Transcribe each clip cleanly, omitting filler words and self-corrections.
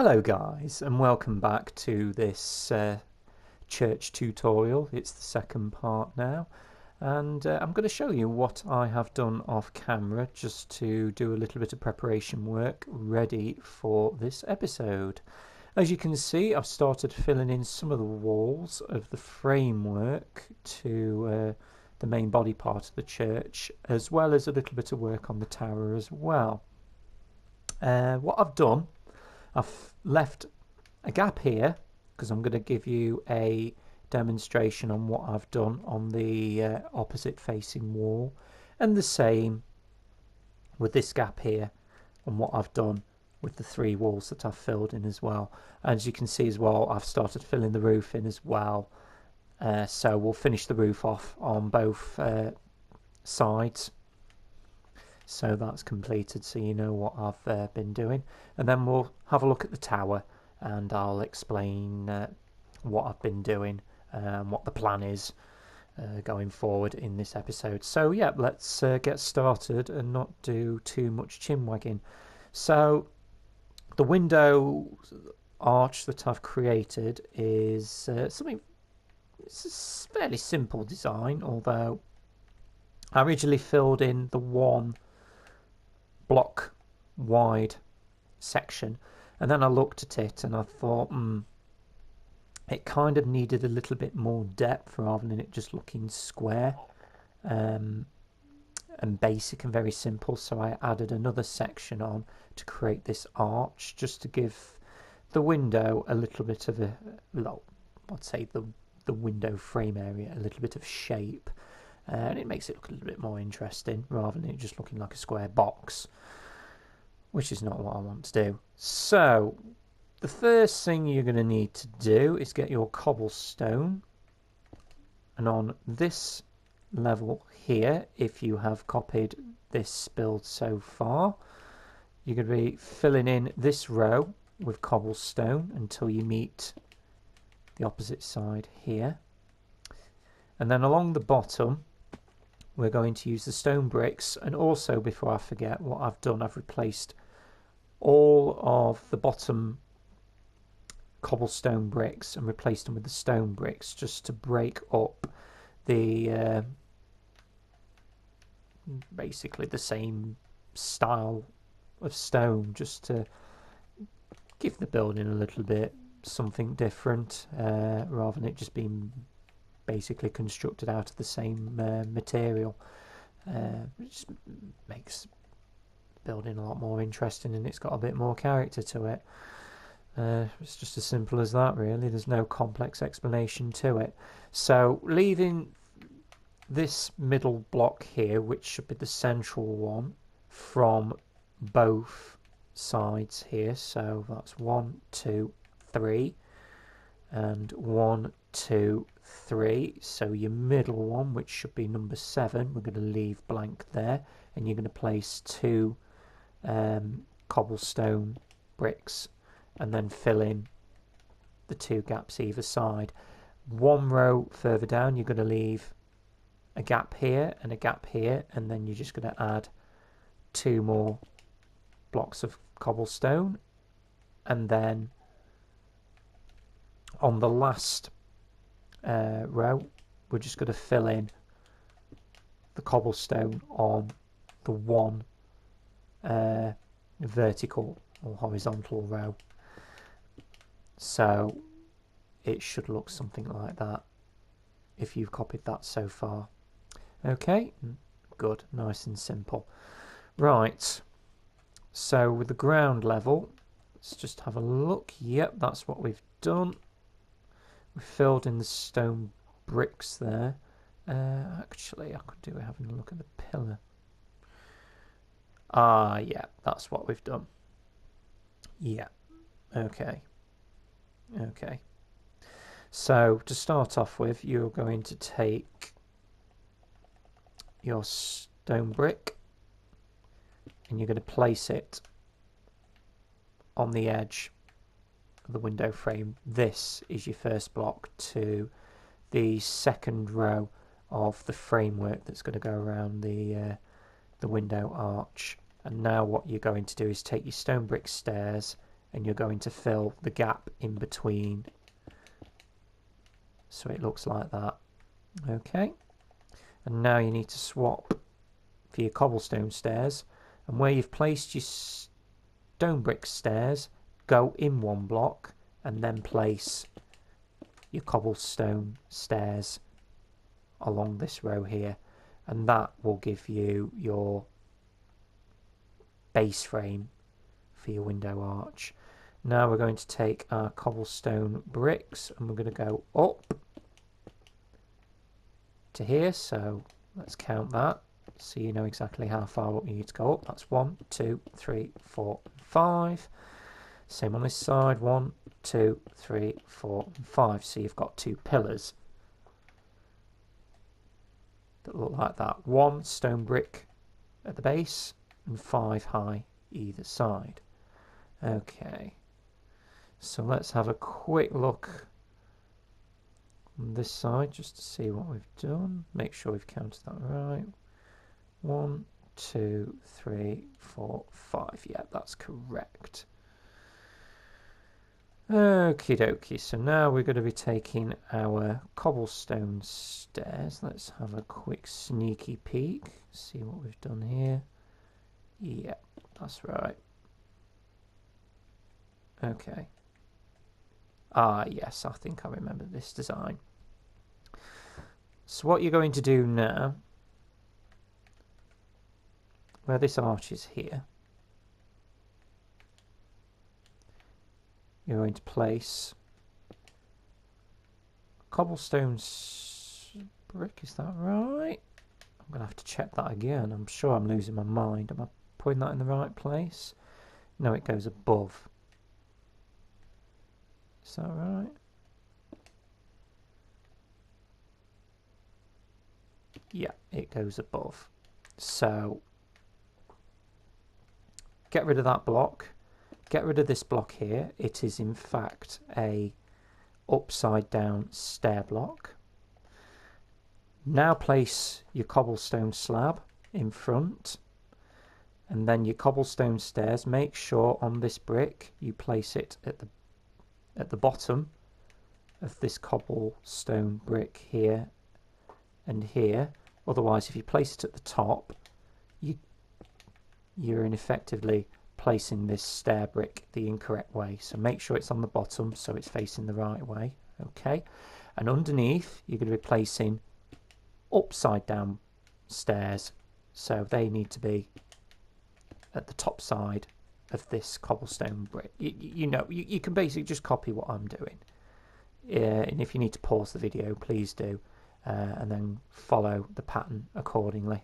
Hello guys, and welcome back to this church tutorial. It's the second part now, and I'm going to show you what I have done off camera just to do a little bit of preparation work ready for this episode. As you can see, I've started filling in some of the walls of the framework to the main body part of the church, as well as a little bit of work on the tower as well. What I've done, I've left a gap here because I'm going to give you a demonstration on what I've done on the opposite facing wall, and the same with this gap here on what I've done with the three walls that I've filled in as well. As you can see as well, I've started filling the roof in as well, so we'll finish the roof off on both sides. So that's completed, so you know what I've been doing. And then we'll have a look at the tower, and I'll explain what I've been doing and what the plan is going forward in this episode. So yeah, let's get started and not do too much chin-wagging. So the window arch that I've created is something, it's a fairly simple design, although I originally filled in the one block wide section, and then I looked at it and I thought it kind of needed a little bit more depth rather than it just looking square and basic and very simple. So I added another section on to create this arch, just to give the window a little bit of a, well, I'd say the window frame area a little bit of shape. And it makes it look a little bit more interesting rather than it just looking like a square box, which is not what I want to do. So the first thing you're going to need to do is get your cobblestone, and on this level here, if you have copied this build so far, you're going to be filling in this row with cobblestone until you meet the opposite side here. And then along the bottom we're going to use the stone bricks. And also, before I forget, what I've done, I've replaced all of the bottom cobblestone bricks and replaced them with the stone bricks, just to break up the basically the same style of stone, just to give the building a little bit something different, rather than it just being basically constructed out of the same material. Which makes building a lot more interesting, and it's got a bit more character to it. It's just as simple as that, really. There's no complex explanation to it. So leaving this middle block here, which should be the central one, from both sides here. So that's 1, 2, 3, and 1, 2, 3. So your middle one, which should be number 7, we're going to leave blank there, and you're going to place 2 cobblestone bricks and then fill in the 2 gaps either side. One row further down, you're going to leave a gap here and a gap here, and then you're just going to add 2 more blocks of cobblestone, and then on the last row we're just going to fill in the cobblestone on the one vertical or horizontal row. So it should look something like that if you've copied that so far. Okay, good, nice and simple. Right, so with the ground level, let's just have a look. Yep, that's what we've done. We filled in the stone bricks there. Actually, I could do it having a look at the pillar. Yeah, that's what we've done. Yeah, okay. Okay. So to start off with, you're going to take your stone brick and you're going to place it on the edge of the window frame. This is your first block to the second row of the framework that's going to go around the window arch. And now what you're going to do is take your stone brick stairs and you're going to fill the gap in between. So it looks like that. Okay. And now you need to swap for your cobblestone stairs. And where you've placed your stone brick stairs, go in one block and then place your cobblestone stairs along this row here. And that will give you your base frame for your window arch. Now we're going to take our cobblestone bricks and we're going to go up to here. So let's count that so you know exactly how far up you need to go up. That's 1, 2, 3, 4, 5. Same on this side, 1, 2, 3, 4, and 5. So you've got 2 pillars that look like that. 1 stone brick at the base and 5 high either side. Okay, so let's have a quick look on this side just to see what we've done. Make sure we've counted that right. 1, 2, 3, 4, 5. Yeah, that's correct. Okie dokie, so now we're going to be taking our cobblestone stairs. Let's have a quick sneaky peek, see what we've done here. Yeah, that's right. Okay. Ah, yes, I think I remember this design. So what you're going to do now, where this arch is here, you're going to place cobblestone brick, is that right? I'm going to have to check that again. I'm sure I'm losing my mind. Am I putting that in the right place? No, it goes above. Is that right? Yeah, it goes above. So get rid of that block. Get rid of this block here. It is in fact a upside down stair block. Now place your cobblestone slab in front and then your cobblestone stairs. Make sure on this brick you place it at the bottom of this cobblestone brick here and here. Otherwise, if you place it at the top, you're ineffectively placing this stair brick the incorrect way. So make sure it's on the bottom so it's facing the right way. Okay, and underneath you're going to be placing upside down stairs, so they need to be at the top side of this cobblestone brick. You can basically just copy what I'm doing. And if you need to pause the video, please do, and then follow the pattern accordingly.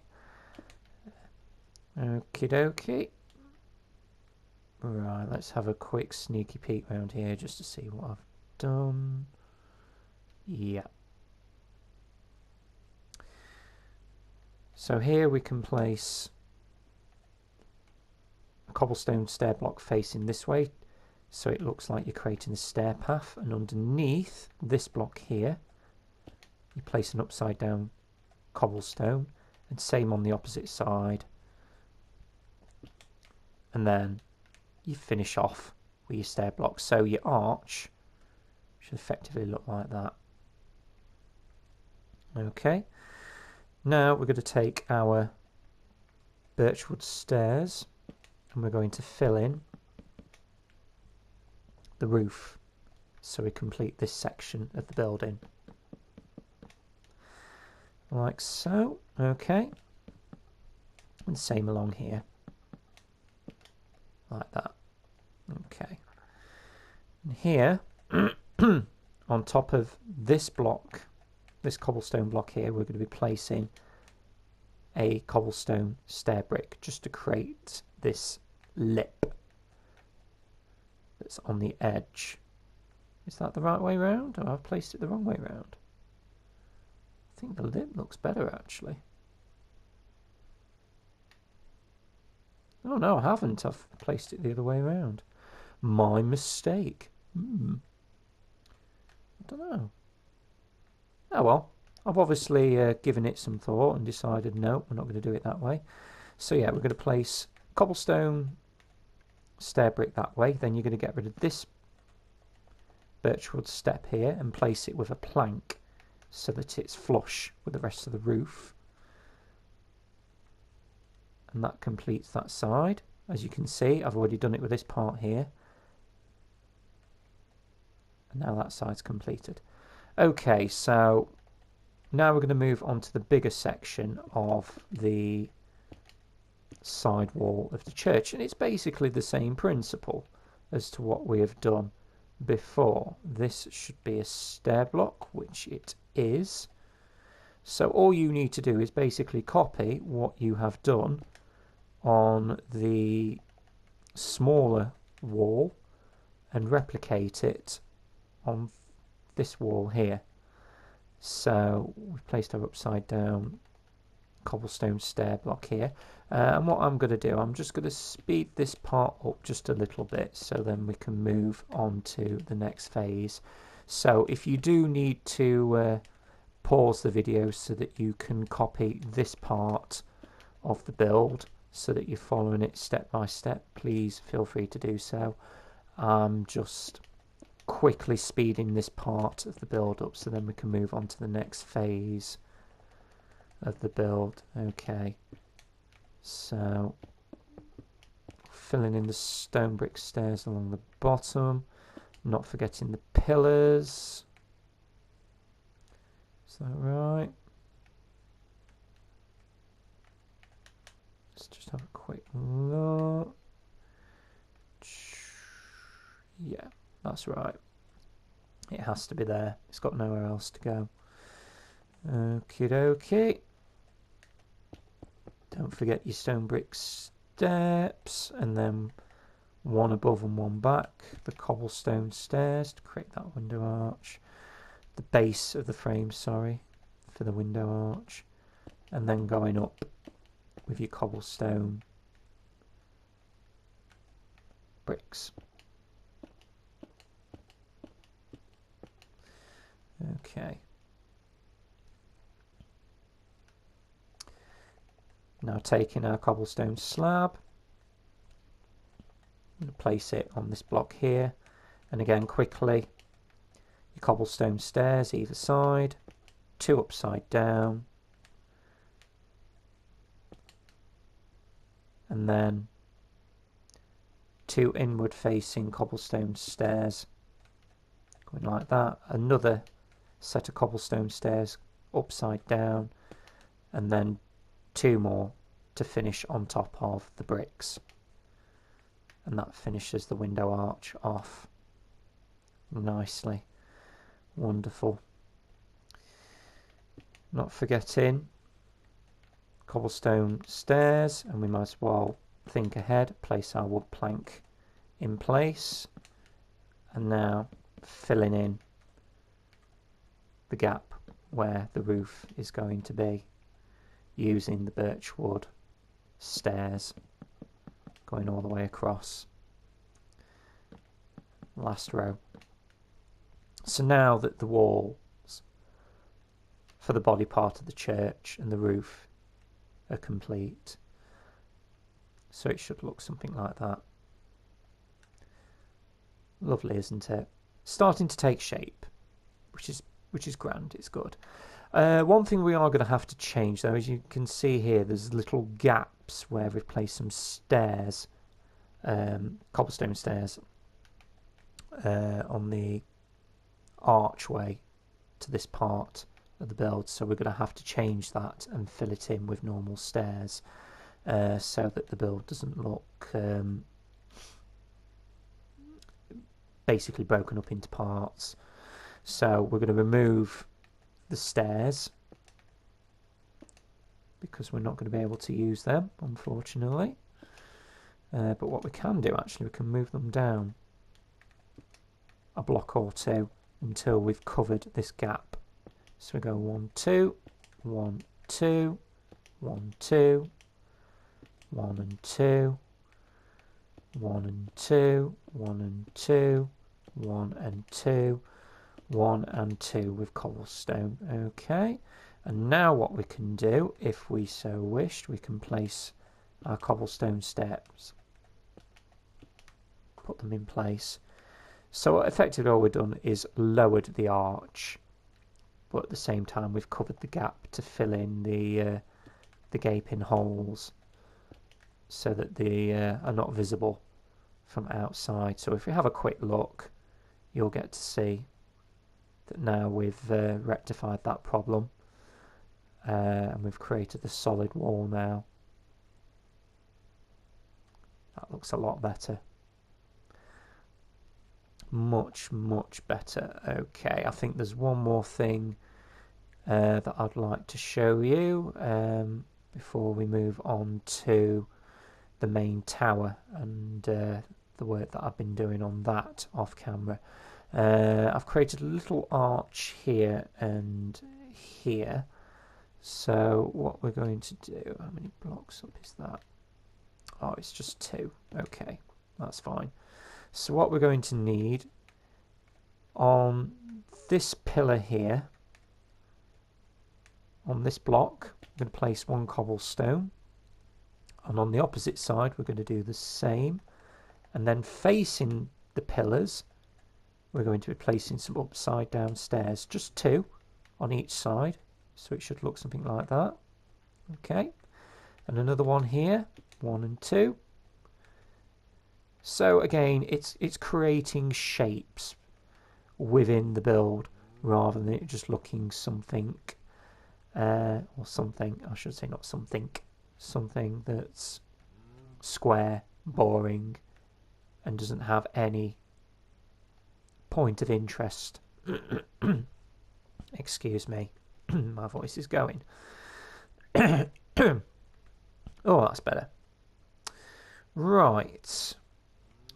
Okie dokie. Right, let's have a quick sneaky peek around here just to see what I've done. Yeah. So here we can place a cobblestone stair block facing this way, so it looks like you're creating a stair path, and underneath this block here you place an upside down cobblestone, and same on the opposite side, and then you finish off with your stair block. So your arch should effectively look like that. Okay, now we're going to take our birchwood stairs and we're going to fill in the roof so we complete this section of the building like so. Okay, and same along here like that. Okay, and here on top of this block, this cobblestone block here, we're going to be placing a cobblestone stair brick just to create this lip that's on the edge. Is that the right way round, or I've placed it the wrong way round? I think the lip looks better actually. Oh no, I haven't. I've placed it the other way around. My mistake. I don't know. Oh well, I've obviously given it some thought and decided no, we're not going to do it that way. So yeah, we're going to place cobblestone stair brick that way, then you're going to get rid of this birchwood step here and place it with a plank so that it's flush with the rest of the roof. And that completes that side. As you can see, I've already done it with this part here. And now that side's completed. Okay, so now we're going to move on to the bigger section of the side wall of the church. And it's basically the same principle as to what we have done before. This should be a stair block, which it is. So all you need to do is basically copy what you have done on the smaller wall and replicate it on this wall here. So we've placed our upside down cobblestone stair block here, and what I'm going to do, I'm just going to speed this part up just a little bit so then we can move on to the next phase. So if you do need to pause the video so that you can copy this part of the build so that you're following it step by step, please feel free to do so. I'm just quickly speeding this part of the build up so then we can move on to the next phase of the build. Okay, so filling in the stone brick stairs along the bottom, not forgetting the pillars. Is that right? Let's just have a quick look. Yeah, that's right. It has to be there. It's got nowhere else to go. Okie dokie. Don't forget your stone brick steps, and then one above and one back. The cobblestone stairs to create that window arch. The base of the frame, sorry, for the window arch. And then going up with your cobblestone bricks. Okay. Now taking our cobblestone slab, I'm going to place it on this block here, and again quickly, your cobblestone stairs either side, 2 upside down, and then 2 inward facing cobblestone stairs, going like that, another set of cobblestone stairs upside down, and then 2 more to finish on top of the bricks, and that finishes the window arch off nicely. Wonderful. Not forgetting cobblestone stairs, and we might as well think ahead, place our wood plank in place, and now filling in the gap where the roof is going to be using the birchwood stairs going all the way across. Last row. So now that the walls for the body part of the church and the roof are complete, so it should look something like that. Lovely, isn't it? Starting to take shape, which is grand. It's good. One thing we are going to have to change, though, as you can see here, there's little gaps where we've placed some stairs, cobblestone stairs, on the archway to this part of the build. So we're going to have to change that and fill it in with normal stairs, so that the build doesn't look basically broken up into parts. So we're going to remove the stairs because we're not going to be able to use them, unfortunately. But what we can do, actually, we can move them down a block or 2 until we've covered this gap. So we go 1, 2, 1, 2, 1, 2, 1 and 2, 1 and 2, 1 and 2, 1 and 2, 1 and 2 with cobblestone. Okay, and now what we can do, if we so wished, we can place our cobblestone steps put them in place. So effectively all we've done is lowered the arch, but at the same time we've covered the gap to fill in the gaping holes so that they are not visible from outside. So if we have a quick look, you'll get to see that now we've rectified that problem, and we've created the solid wall now. That looks a lot better. Much better. Okay, I think there's one more thing that I'd like to show you before we move on to the main tower and the work that I've been doing on that off camera. I've created a little arch here and here. So what we're going to do, how many blocks up is that? Oh, it's just 2. Okay, that's fine. So what we're going to need on this pillar here, on this block, we're going to place 1 cobblestone, and on the opposite side we're going to do the same, and then facing the pillars we're going to be placing some upside down stairs, just 2 on each side, so it should look something like that. Okay, and another one here, 1 and 2. So again, it's creating shapes within the build rather than it just looking something, or something, I should say not something, something that's square, boring, and doesn't have any point of interest. Excuse me, my voice is going. Oh, that's better. Right.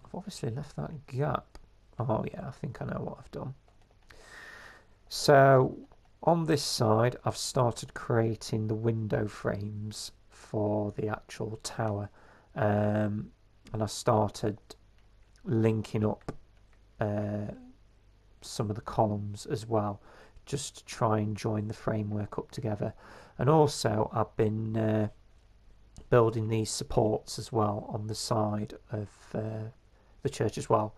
I've obviously left that gap. Oh yeah, I think I know what I've done. So on this side I've started creating the window frames for the actual tower, and I started linking up some of the columns as well, just to try and join the framework up together. And also I've been building these supports as well on the side of the church as well,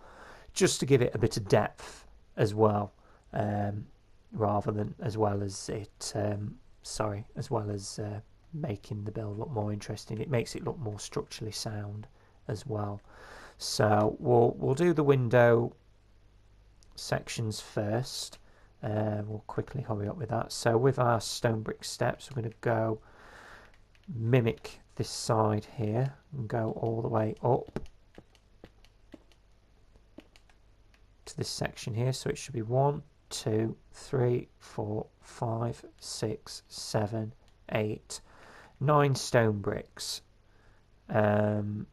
just to give it a bit of depth as well, rather than as well as making the build look more interesting. It makes it look more structurally sound as well. So we'll do the window sections first. We'll quickly hurry up with that. So with our stone brick steps, we're going to go mimic this side here and go all the way up to this section here. So it should be 1, 2, 3, 4, 5, 6, 7, 8, 9 stone bricks. And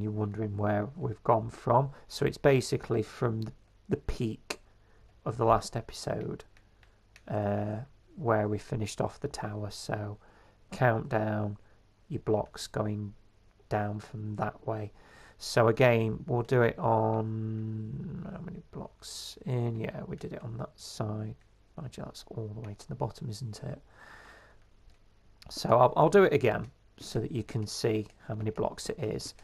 you're wondering where we've gone from. So it's basically from the peak of the last episode where we finished off the tower. So count down your blocks going down from that way. So again, we'll do it on how many blocks in? Yeah, we did it on that side. Actually, that's all the way to the bottom, isn't it? So I'll do it again so that you can see how many blocks it is.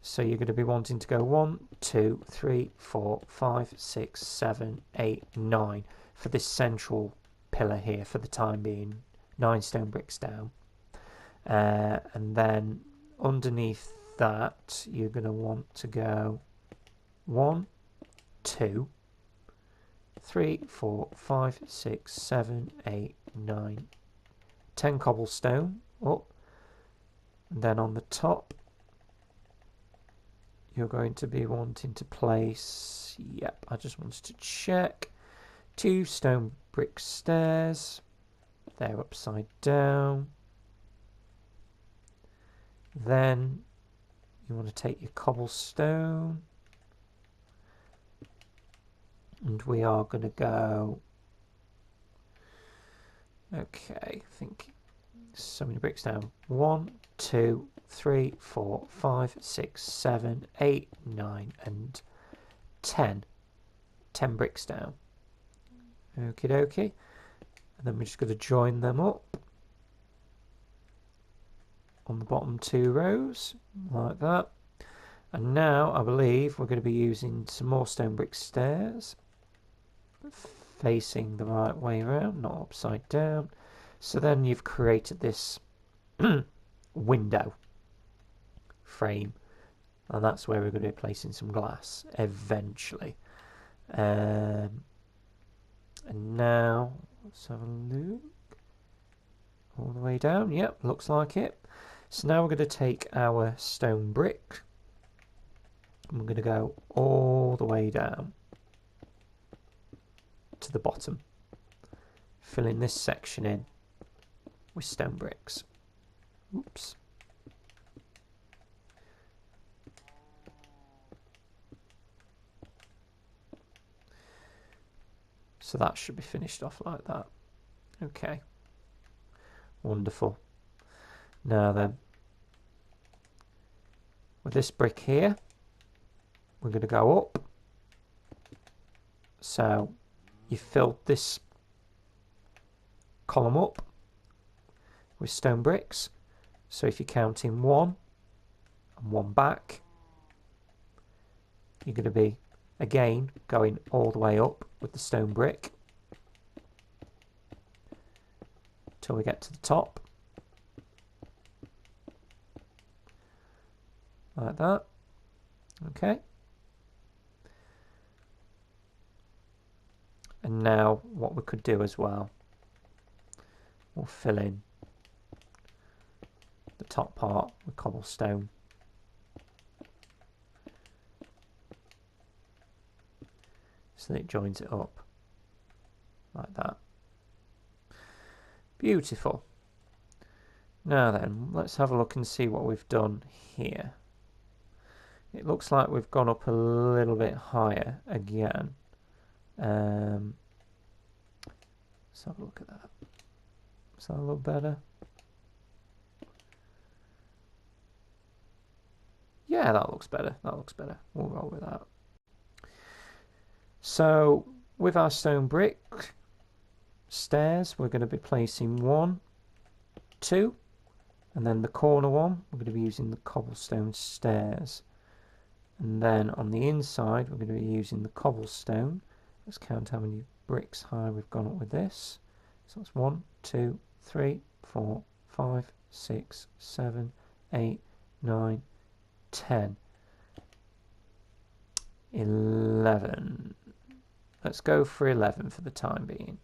So you're going to be wanting to go 1, 2, 3, 4, 5, 6, 7, 8, 9 for this central pillar here for the time being. 9 stone bricks down. And then underneath that you're going to want to go 1, 2, 3, 4, 5, 6, 7, 8, 9, 10 cobblestone up. And then on the top you're going to be wanting to place, yep, I just wanted to check, 2 stone brick stairs. They're upside down. Then you want to take your cobblestone, and we are going to go, okay, I think so many bricks down, 1, 2, 3, 4, 5, 6, 7, 8, 9 and 10 bricks down. Okie dokie. And then we're just going to join them up on the bottom 2 rows like that. And now I believe we're going to be using some more stone brick stairs, facing the right way around, not upside down. So then you've created this window frame, and that's where we're going to be placing some glass eventually. And now let's have a look. All the way down. Yep, looks like it. So now we're going to take our stone brick and we're going to go all the way down to the bottom, filling this section in with stone bricks. Oops. So that should be finished off like that. Okay. Wonderful. Now then, with this brick here, we're going to go up. So you filled this column up with stone bricks. So if you're counting one and one back, you're going to be again going all the way up with the stone brick till we get to the top, like that. Okay. And now what we could do as well, we'll fill in the top part with cobblestone. So that it joins it up like that. Beautiful. Now then, let's have a look and see what we've done here. It looks like we've gone up a little bit higher again. Let's have a look at that. Is that a little better? Yeah, that looks better. That looks better. We'll roll with that. So with our stone brick stairs, we're going to be placing 1, 2, and then the corner one, we're going to be using the cobblestone stairs. And then on the inside, we're going to be using the cobblestone. Let's count how many bricks high we've gone up with this. So that's 1, 2, 3, 4, 5, 6, 7, 8, 9, 10, 11. Let's go for 11 for the time being.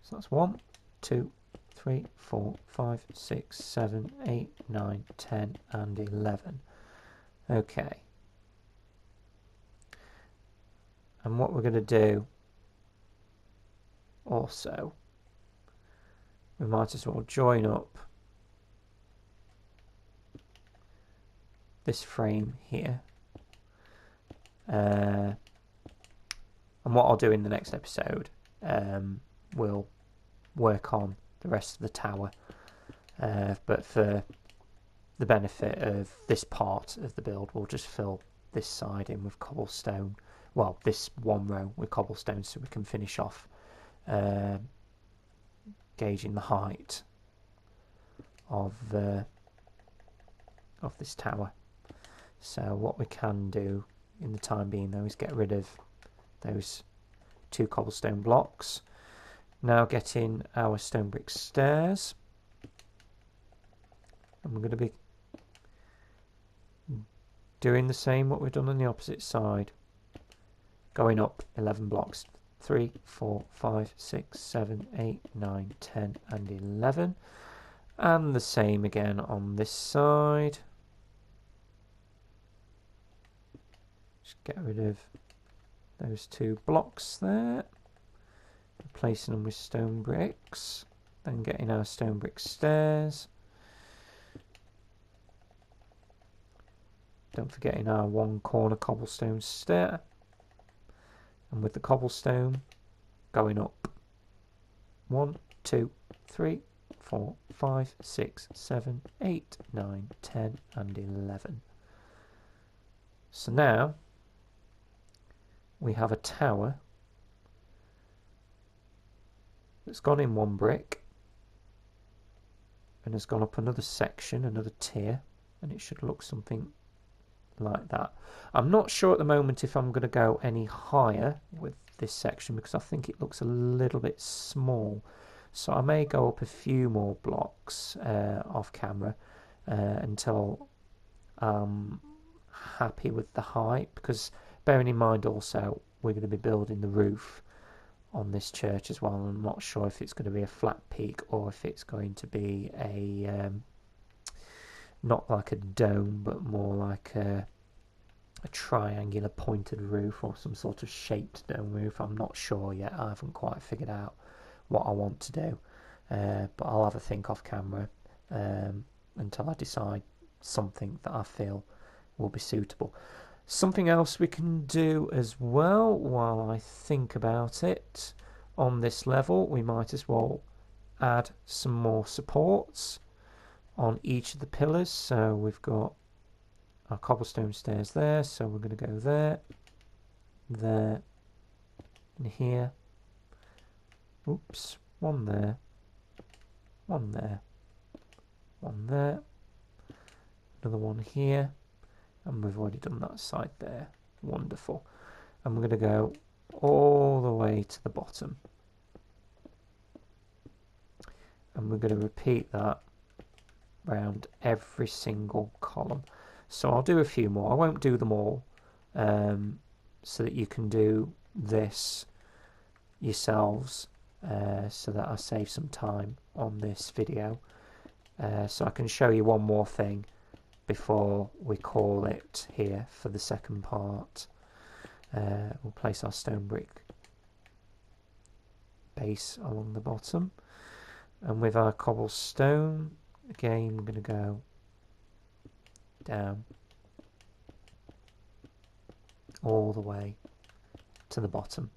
So that's 1, 2, 3, 4, 5, 6, 7, 8, 9, 10, and 11. Okay. And what we're going to do also, we might as well join up this frame here. And what I'll do in the next episode, we'll work on the rest of the tower. But for the benefit of this part of the build, we'll just fill this side in with cobblestone. Well, this one row with cobblestone, so we can finish off gauging the height of this tower. So what we can do in the time being, though, is get rid of those 2 cobblestone blocks. Now getting our stone brick stairs, and we're going to be doing the same what we've done on the opposite side, going up 11 blocks. 3, 4, 5, 6, 7, 8, 9, 10, and 11. And the same again on this side. Just get rid of those 2 blocks there. Replacing them with stone bricks. Then getting our stone brick stairs. Don't forgetting our 1 corner cobblestone stair. And with the cobblestone going up 1, 2, 3, 4, 5, 6, 7, 8, 9, 10, and 11. So now we have a tower that's gone in 1 brick and has gone up another section, another tier and it should look something like that. I'm not sure at the moment if I'm going to go any higher with this section because I think it looks a little bit small, so I may go up a few more blocks off camera until I'm happy with the height, because bearing in mind also we're going to be building the roof on this church as well. I'm not sure if it's going to be a flat peak or if it's going to be a not like a dome, but more like a triangular pointed roof or some sort of shaped dome roof. I'm not sure yet. I haven't quite figured out what I want to do, but I'll have a think off camera until I decide something that I feel will be suitable. Something else we can do as well while I think about it, on this level we might as well add some more supports on each of the pillars. So we've got our cobblestone stairs there, so we're going to go there, there, and here. Oops, one there, one there, one there, another one here, and we've already done that side there. Wonderful. And we're going to go all the way to the bottom, and we're going to repeat that round every single column. So I'll do a few more. I won't do them all, so that you can do this yourselves, so that I save some time on this video. So I can show you one more thing before we call it here for the second part. We'll place our stone brick base along the bottom, and with our cobblestone again we're going to go down all the way to the bottom,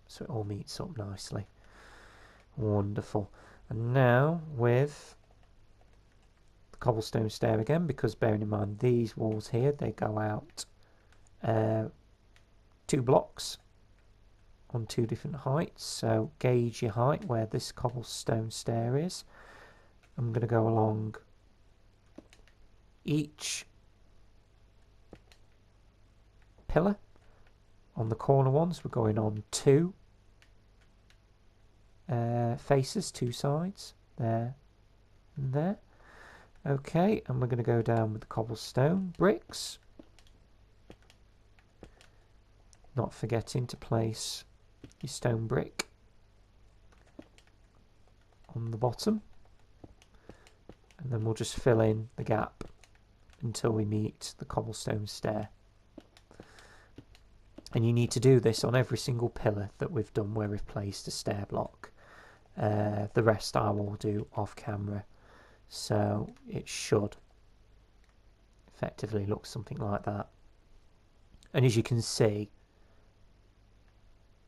so it all meets up nicely. Wonderful. And now with the cobblestone stair again, because bearing in mind these walls here, they go out 2 blocks on 2 different heights, so gauge your height where this cobblestone stair is. I'm going to go along each pillar. On the corner ones we're going on 2 faces, 2 sides, there and there. Okay, and we're going to go down with the cobblestone bricks, not forgetting to place your stone brick on the bottom, and then we'll just fill in the gap until we meet the cobblestone stair. And you need to do this on every single pillar that we've done where we've placed a stair block. The rest I will do off camera, so it should effectively look something like that. And as you can see,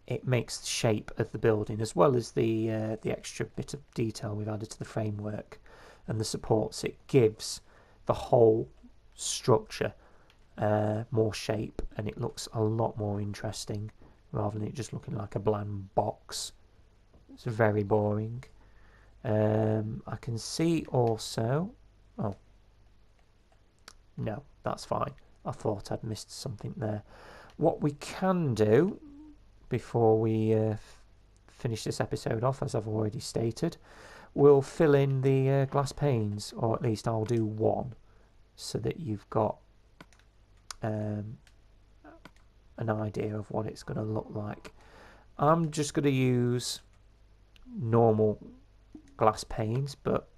it makes the shape of the building, as well as the extra bit of detail we've added to the framework and the supports. It gives the whole structure more shape, and it looks a lot more interesting rather than it just looking like a bland box. It's very boring. I can see also, oh no, that's fine, I thought I'd missed something there. What we can do before we finish this episode off, as I've already stated, we'll fill in the glass panes, or at least I'll do one, so that you've got an idea of what it's going to look like. I'm just going to use normal glass panes, but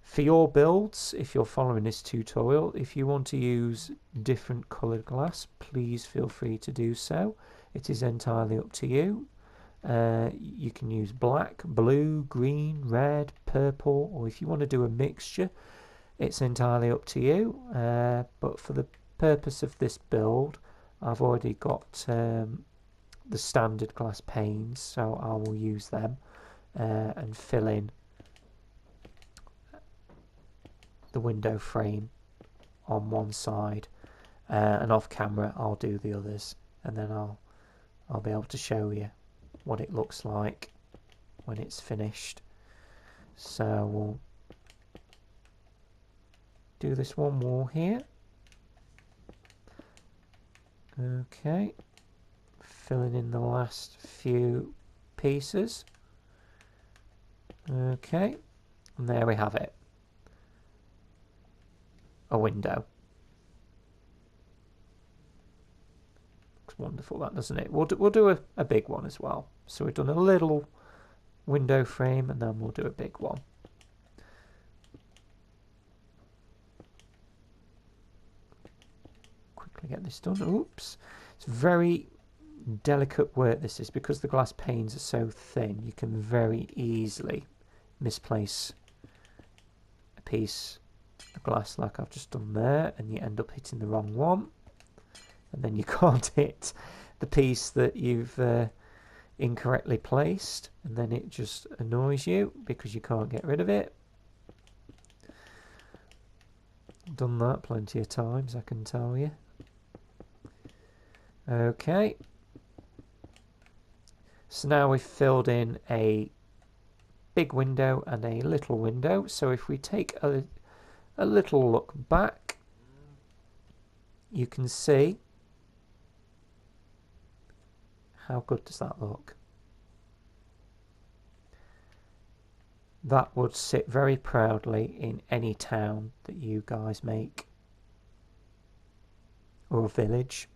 for your builds, if you're following this tutorial, if you want to use different coloured glass, please feel free to do so. It is entirely up to you. You can use black, blue, green, red, purple, or if you want to do a mixture, it's entirely up to you. But for the purpose of this build, I've already got the standard glass panes, so I will use them and fill in the window frame on one side, and off camera I'll do the others, and then I'll be able to show you what it looks like when it's finished. So we'll do this one wall here. Okay, filling in the last few pieces. Okay, and there we have it. A window. Looks wonderful, that, doesn't it? We'll do a big one as well. So we've done a little window frame, and then we'll do a big one. Quickly get this done. Oops. It's very delicate work, this is, because the glass panes are so thin. You can very easily misplace a piece of glass like I've just done there, and you end up hitting the wrong one, and then you can't hit the piece that you've incorrectly placed, and then it just annoys you because you can't get rid of it. Done that plenty of times, I can tell you. Okay, so now we've filled in a big window and a little window. So if we take a little look back, you can see how good does that look. That would sit very proudly in any town that you guys make, or a village.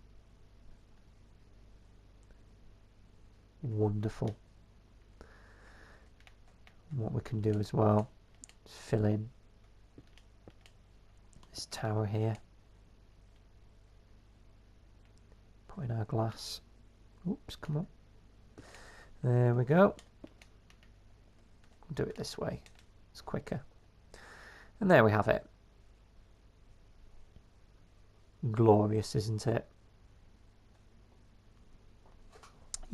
Wonderful. What we can do as well is fill in this tower here. Put in our glass. Oops, come on. There we go. Do it this way. It's quicker. And there we have it. Glorious, isn't it?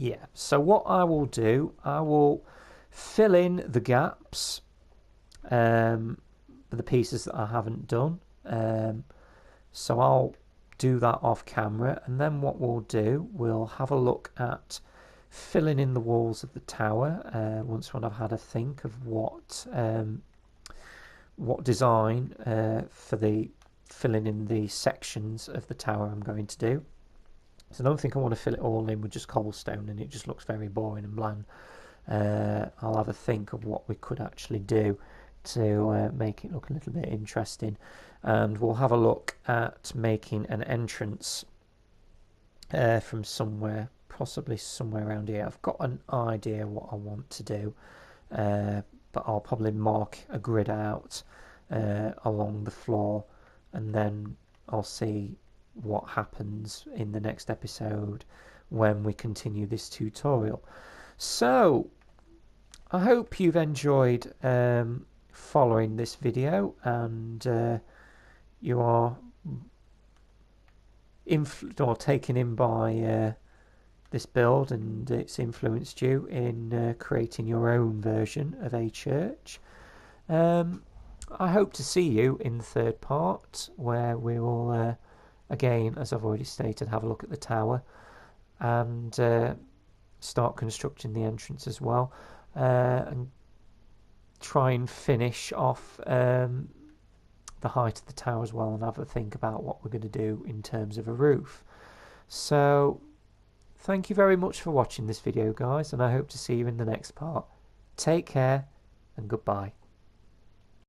Yeah, so what I will do, I will fill in the gaps for the pieces that I haven't done. So I'll do that off camera, and then what we'll do, we'll have a look at filling in the walls of the tower once when I've had a think of what design for the filling in the sections of the tower I'm going to do. So I don't think I want to fill it all in with just cobblestone, and it just looks very boring and bland. I'll have a think of what we could actually do to make it look a little bit interesting, and we'll have a look at making an entrance from somewhere, possibly somewhere around here. I've got an idea what I want to do, but I'll probably mark a grid out along the floor, and then I'll see what happens in the next episode when we continue this tutorial. So I hope you've enjoyed following this video, and you are taken in by this build, and it's influenced you in creating your own version of a church. I hope to see you in the third part, where we will again, as I've already stated, have a look at the tower and start constructing the entrance as well, and try and finish off the height of the tower as well, and have a think about what we're going to do in terms of a roof. So thank you very much for watching this video, guys, and I hope to see you in the next part. Take care and goodbye.